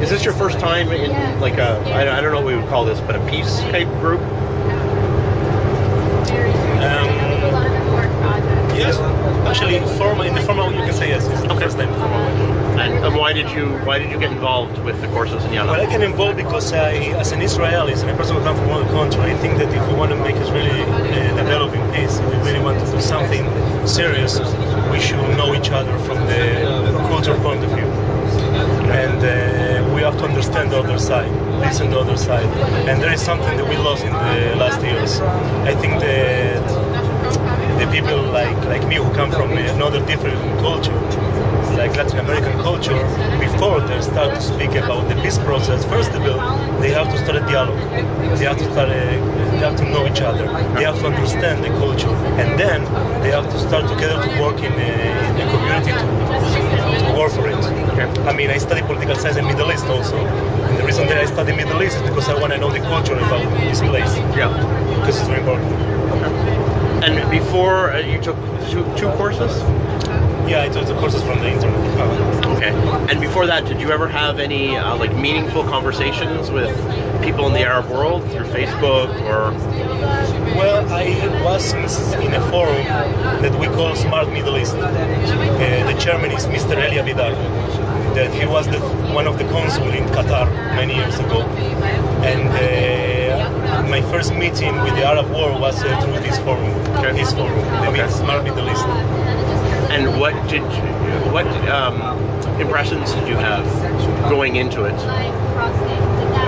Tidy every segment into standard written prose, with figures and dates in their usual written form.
Is this your first time in like a, I don't know what we would call this, but a peace type group? Yes, actually, in the formal, you can say yes. It's the first time. And why did you get involved with the courses in Yala? Well, I get involved because as an Israeli, as a person who comes from another country, I think that if we want to make Israeli develop in peace, if we really want to do something serious, we should know each other from the cultural point of view. And we have to understand the other side, listen to the other side. And there is something that we lost in the last years. I think that the people like me who come from another different culture, like Latin American culture, before they start to speak about the peace process, first of all, they have to start a dialogue. They have to they have to know each other. They have to understand the culture, and then they have to start together to work in the community to work for it. Okay. I mean, I study political science in Middle East also, and the reason that I study Middle East is because I want to know the culture about this place. Yeah, because it's very important. Okay. And before you took two courses? Yeah, I took the courses from the internet. Okay. And before that, did you ever have any like meaningful conversations with people in the Arab world through Facebook or? Well, I was in a forum that we call Smart Middle East. The chairman is Mr. Elia Vidal. That he was one of the consul in Qatar many years ago, and my first meeting with the Arab world was through this forum, his forum, the Smart Middle East. And what impressions did you have going into it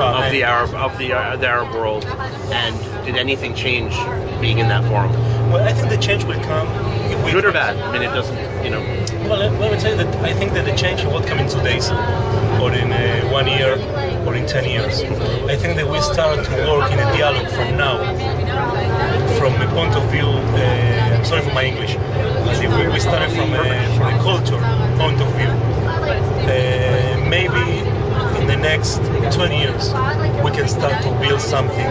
of the Arab world, and did anything change being in that forum? Well, I think the change will come. Good or bad? I mean, it doesn't, you know. Well, let me tell you that I think that the change won't come in 2 days, or in 1 year, or in 10 years. I think that we start to work in a dialogue from now, from a point of view. I'm sorry for my English. But if we started from a culture point of view, maybe in the next 20 years we can start to build something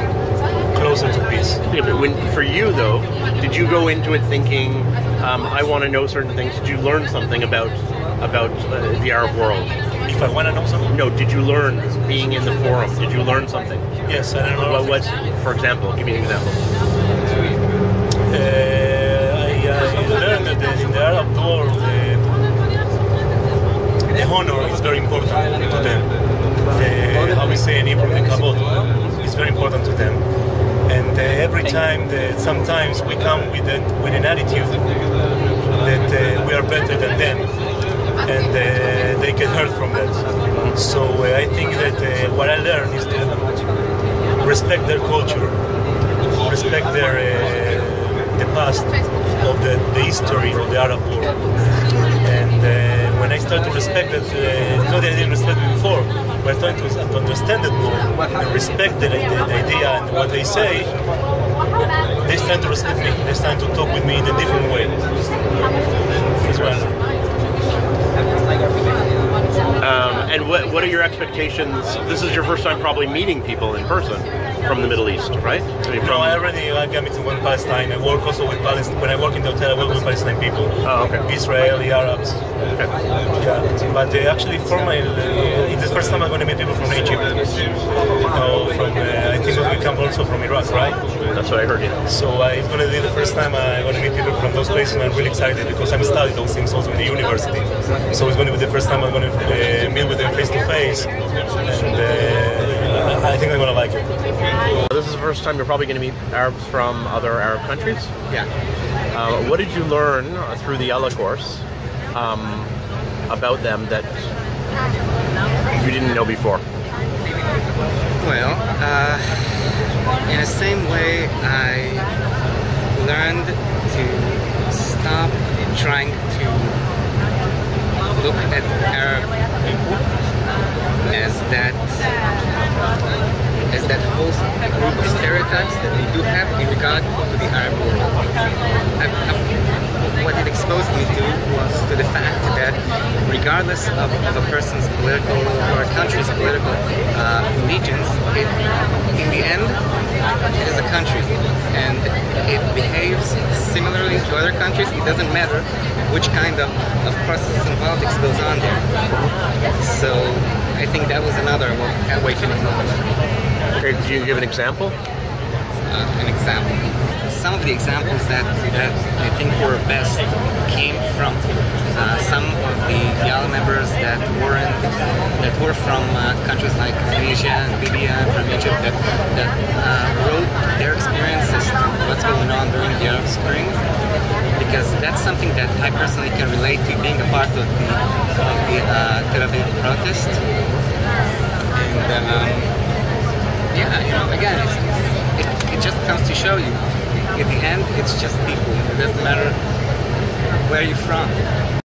closer to peace. Yeah, but for you though, did you go into it thinking, I want to know certain things? Did you learn something about the Arab world? If I want to know something? No, did you learn being in the forum? Did you learn something? Yes, I learned. What, for example? Give me an example. I learned that in the Arab world, the honor is very important to them. How we say in Hebrew, the kavod is very important to them. And every time, sometimes we come with an attitude that we are better than them, and they get hurt from that. So I think that what I learned is to respect their culture, respect their the past of the history of the Arab world. And when I start to respect it, not that I didn't respect it before, but I started to understand it more and respect the idea and what they say, they start to respect me. They start to talk with me in a different way as well. And what are your expectations? This is your first time probably meeting people in person from the Middle East, right? No, I already got meeting with Palestine. I work also with Palestine. When I work in the hotel, I work with Palestinian people. Oh, okay. Israeli, Arabs. Okay. Yeah, but actually, for my, it's the first time I'm going to meet people from Egypt. I think we come also from Iraq, right? That's what I heard, yeah. So it's going to be the first time I'm going to meet people from those places, and I'm really excited because I'm studying those things also in the university. So it's going to be the first time I'm going to meet with them face to face, and I think I'm going to like it. This is the first time you're probably going to meet Arabs from other Arab countries? Yeah. What did you learn through the Yala course about them that you didn't know before? Well, in the same way, I learned to stop trying to look at Arab people as that whole group of stereotypes that we do have in regard to the Arab world. What it exposed me to was to the fact that regardless of a person's political or a country's political allegiance, in the end, it is a country, and it behaves similarly to other countries. It doesn't matter which kind of process and politics goes on there. So I think that was another awakening moment for me. Okay, can you give an example? An example. Some of the examples that I think were best came from some of the Yala members that were from countries like Tunisia and Libya and from Egypt that wrote their experiences, what's going on during the Arab Spring, because that's something that I personally can relate to, being a part of the Tel Aviv protest. And yeah, again, it just comes to show you, at the end, it's just people. It doesn't matter where you're from.